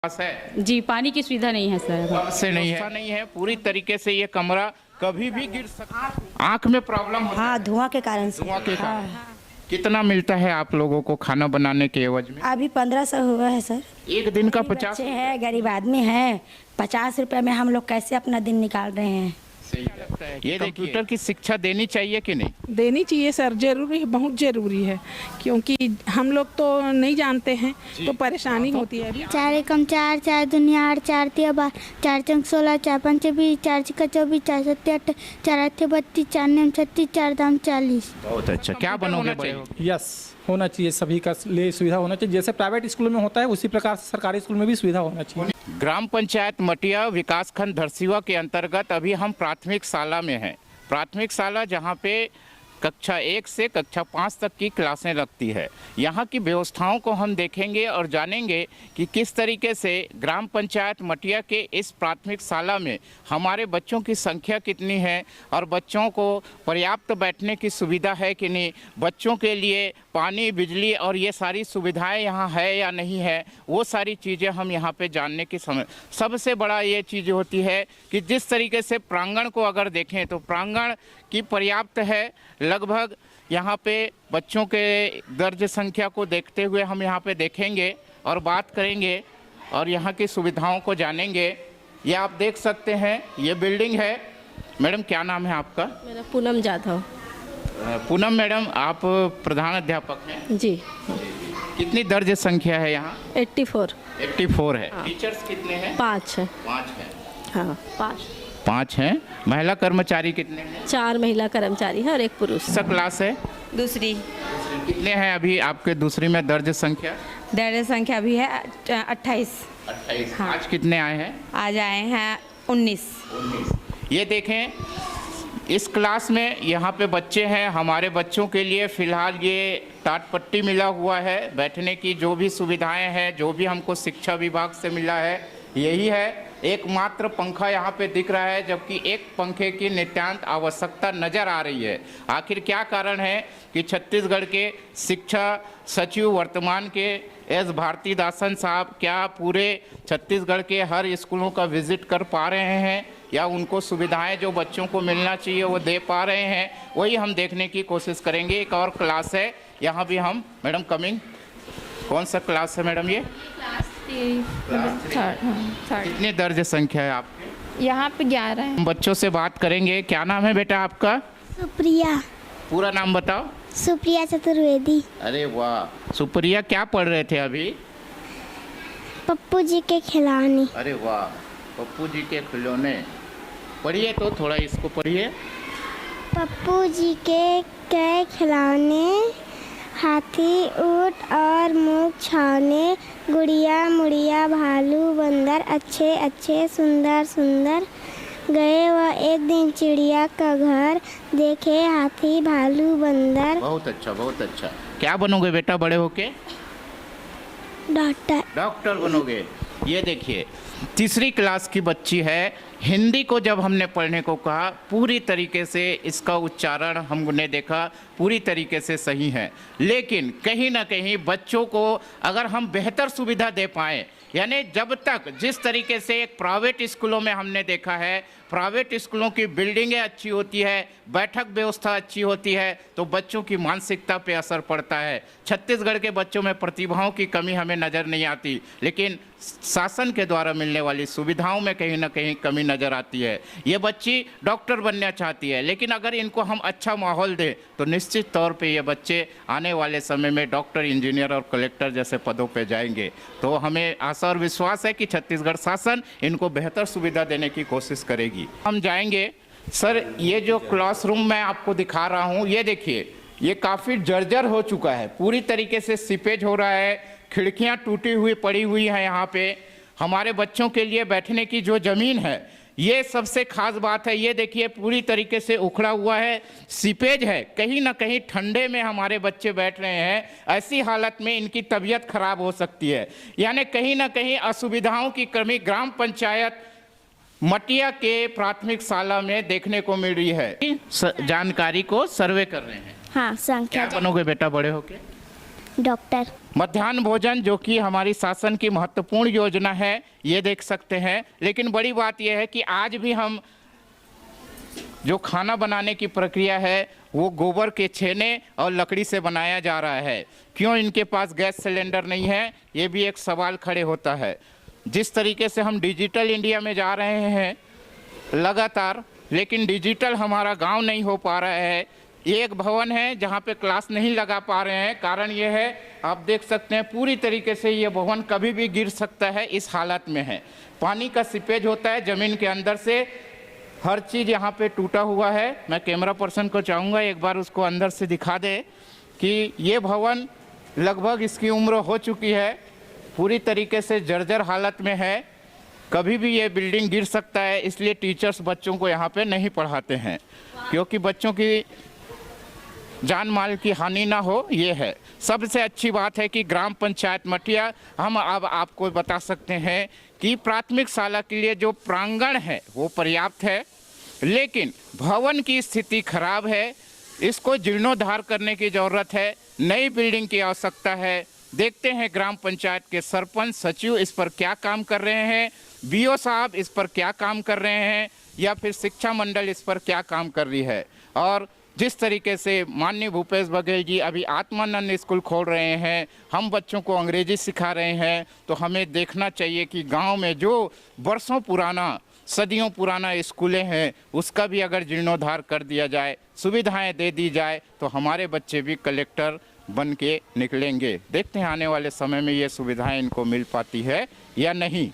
है जी, पानी की सुविधा नहीं है सर। से नहीं है पूरी तरीके से। ये कमरा कभी भी गिर सकता है। आँख में प्रॉब्लम होता हाँ, है धुआं के कारण से। धुआं के कारण। कितना मिलता है आप लोगों को खाना बनाने के एवज में? अभी 1500 हुआ है सर। एक दिन का 50 बच्चे हैं, गरीब आदमी है, 50 रुपए में हम लोग कैसे अपना दिन निकाल रहे हैं। सही लगता है। ये कंप्यूटर की शिक्षा देनी चाहिए कि नहीं? देनी चाहिए सर, जरूरी है, बहुत जरूरी है, क्योंकि हम लोग तो नहीं जानते हैं तो परेशानी होती है। 4 एकम 4, 4 दुनिया 8, 4 तिया 12, 4 चंग 16, 4 पंच 20, 4 छिक्का 24, 4 सत्ते 8, 4 अट्ठे 32, 4 नेम 36, 4 दाम 40। बहुत अच्छा। क्या बनोगे बड़े होके? यस, होना चाहिए, सभी का लिए सुविधा होना चाहिए। जैसे प्राइवेट स्कूल में होता है उसी प्रकार से सरकारी स्कूल में भी सुविधा होना चाहिए। ग्राम पंचायत मटिया विकासखंड धरसीवा के अंतर्गत अभी हम प्राथमिक शाला में हैं। प्राथमिक शाला जहां पे कक्षा 1 से कक्षा 5 तक की क्लासें लगती है। यहाँ की व्यवस्थाओं को हम देखेंगे और जानेंगे कि किस तरीके से ग्राम पंचायत मटिया के इस प्राथमिक शाला में हमारे बच्चों की संख्या कितनी है और बच्चों को पर्याप्त बैठने की सुविधा है कि नहीं, बच्चों के लिए पानी, बिजली और ये सारी सुविधाएं यहाँ है या नहीं है, वो सारी चीज़ें हम यहाँ पे जानने की समय। सबसे बड़ा ये चीज़ होती है कि जिस तरीके से प्रांगण को अगर देखें तो प्रांगण की पर्याप्त है। लगभग यहाँ पे बच्चों के दर्ज संख्या को देखते हुए हम यहाँ पे देखेंगे और बात करेंगे और यहाँ की सुविधाओं को जानेंगे। ये आप देख सकते हैं, ये बिल्डिंग है। मैडम क्या नाम है आपका? मेरा पूनम जाधव। पूनम मैडम, आप प्रधान अध्यापक हैं जी। कितनी दर्ज संख्या है यहाँ? 84 है। टीचर्स कितने हैं? 5 है। 5 हैं। हाँ, 5 हैं। महिला कर्मचारी कितने हैं? 4 महिला कर्मचारी है और 1 पुरुष। सा क्लास है? दूसरी। कितने हैं अभी आपके दूसरी में दर्ज संख्या? दर्ज संख्या अभी है 28। हाँ। आज कितने आए हैं? आज आए हैं 19। ये देखें, इस क्लास में यहाँ पे बच्चे हैं। हमारे बच्चों के लिए फ़िलहाल ये टाट पट्टी मिला हुआ है। बैठने की जो भी सुविधाएं हैं, जो भी हमको शिक्षा विभाग से मिला है यही है। एकमात्र पंखा यहाँ पे दिख रहा है, जबकि एक पंखे की नितांत आवश्यकता नज़र आ रही है। आखिर क्या कारण है कि छत्तीसगढ़ के शिक्षा सचिव वर्तमान के एस भारतीदासन साहब क्या पूरे छत्तीसगढ़ के हर स्कूलों का विजिट कर पा रहे हैं या उनको सुविधाएं जो बच्चों को मिलना चाहिए वो दे पा रहे हैं, वही हम देखने की कोशिश करेंगे। एक और क्लास है यहाँ भी हम। मैडम कमिंग, कौन सा क्लास है मैडम? ये थर्ड। कितने दर्ज संख्या है आपके? यहाँ पे 11 है। हम बच्चों से बात करेंगे। क्या नाम है बेटा आपका? सुप्रिया। पूरा नाम बताओ। सुप्रिया चतुर्वेदी। अरे वाह, सुप्रिया क्या पढ़ रहे थे अभी? पप्पू जी के खिलौने। अरे वाह, पप्पू जी के खिलौने। पढ़िए तो थोड़ा, इसको पढ़िए। पप्पू जी के खिलौने, हाथी, ऊंट और मूंग छाने, गुड़िया मुड़िया, भालू बंदर, अच्छे अच्छे सुंदर सुंदर। गए वह एक दिन चिड़िया का घर, देखे हाथी भालू बंदर। बहुत अच्छा, बहुत अच्छा। क्या बनोगे बेटा बड़े होके? डॉक्टर बनोगे। ये देखिए, तीसरी क्लास की बच्ची है। हिंदी को जब हमने पढ़ने को कहा, पूरी तरीके से इसका उच्चारण हमने देखा पूरी तरीके से सही है, लेकिन कहीं ना कहीं बच्चों को अगर हम बेहतर सुविधा दे पाएँ, यानी जब तक जिस तरीके से एक प्राइवेट स्कूलों में हमने देखा है, प्राइवेट स्कूलों की बिल्डिंगें अच्छी होती है, बैठक व्यवस्था अच्छी होती है, तो बच्चों की मानसिकता पे असर पड़ता है। छत्तीसगढ़ के बच्चों में प्रतिभाओं की कमी हमें नज़र नहीं आती, लेकिन शासन के द्वारा मिलने वाली सुविधाओं में कहीं ना कहीं कमी नज़र आती है। ये बच्ची डॉक्टर बनना चाहती है, लेकिन अगर इनको हम अच्छा माहौल दें तो निश्चित तौर पे ये बच्चे आने वाले समय में डॉक्टर, इंजीनियर और कलेक्टर जैसे पदों पे जाएंगे। तो हमें आशा और विश्वास है कि छत्तीसगढ़ शासन इनको बेहतर सुविधा देने की कोशिश करेगी। हम जाएंगे। सर, ये जो क्लासरूम मैं आपको दिखा रहा हूँ, ये देखिए, ये काफ़ी जर्जर हो चुका है, पूरी तरीके से सीपेज हो रहा है, खिड़कियाँ टूटी हुई पड़ी हुई हैं। यहाँ पे हमारे बच्चों के लिए बैठने की जो ज़मीन है, ये सबसे खास बात है। ये देखिए, पूरी तरीके से उखड़ा हुआ है, सीपेज है। कहीं ना कहीं ठंडे में हमारे बच्चे बैठ रहे हैं, ऐसी हालत में इनकी तबीयत खराब हो सकती है। यानी कहीं ना कहीं असुविधाओं की कमी ग्राम पंचायत मटिया के प्राथमिक शाला में देखने को मिल रही है। जानकारी को सर्वे कर रहे हैं। हाँ, संख्या। क्या बनोगे बेटा बड़े होके? डॉक्टर। मध्याह्न भोजन जो कि हमारी शासन की महत्वपूर्ण योजना है, ये देख सकते हैं। लेकिन बड़ी बात यह है कि आज भी हम जो खाना बनाने की प्रक्रिया है वो गोबर के छेने और लकड़ी से बनाया जा रहा है। क्यों इनके पास गैस सिलेंडर नहीं है, ये भी एक सवाल खड़े होता है। जिस तरीके से हम डिजिटल इंडिया में जा रहे हैं लगातार, लेकिन डिजिटल हमारा गांव नहीं हो पा रहा है। एक भवन है जहां पे क्लास नहीं लगा पा रहे हैं। कारण ये है, आप देख सकते हैं पूरी तरीके से ये भवन कभी भी गिर सकता है, इस हालत में है। पानी का सीपेज होता है ज़मीन के अंदर से, हर चीज़ यहाँ पे टूटा हुआ है। मैं कैमरा पर्सन को चाहूँगा एक बार उसको अंदर से दिखा दे कि ये भवन लगभग इसकी उम्र हो चुकी है, पूरी तरीके से जर्जर हालत में है। कभी भी ये बिल्डिंग गिर सकता है, इसलिए टीचर्स बच्चों को यहाँ पे नहीं पढ़ाते हैं, क्योंकि बच्चों की जान माल की हानि ना हो। ये है सबसे अच्छी बात है कि ग्राम पंचायत मटिया, हम अब आपको बता सकते हैं कि प्राथमिक शाला के लिए जो प्रांगण है वो पर्याप्त है, लेकिन भवन की स्थिति खराब है। इसको जीर्णोद्धार करने की ज़रूरत है, नई बिल्डिंग की आवश्यकता है। देखते हैं ग्राम पंचायत के सरपंच सचिव इस पर क्या काम कर रहे हैं, बीओ साहब इस पर क्या काम कर रहे हैं, या फिर शिक्षा मंडल इस पर क्या काम कर रही है। और जिस तरीके से माननीय भूपेश बघेल जी अभी आत्मानंद स्कूल खोल रहे हैं, हम बच्चों को अंग्रेजी सिखा रहे हैं, तो हमें देखना चाहिए कि गांव में जो वर्षों पुराना, सदियों पुराना स्कूलें हैं उसका भी अगर जीर्णोद्धार कर दिया जाए, सुविधाएं दे दी जाए, तो हमारे बच्चे भी कलेक्टर बन के निकलेंगे। देखते हैं आने वाले समय में ये सुविधाएं इनको मिल पाती है या नहीं।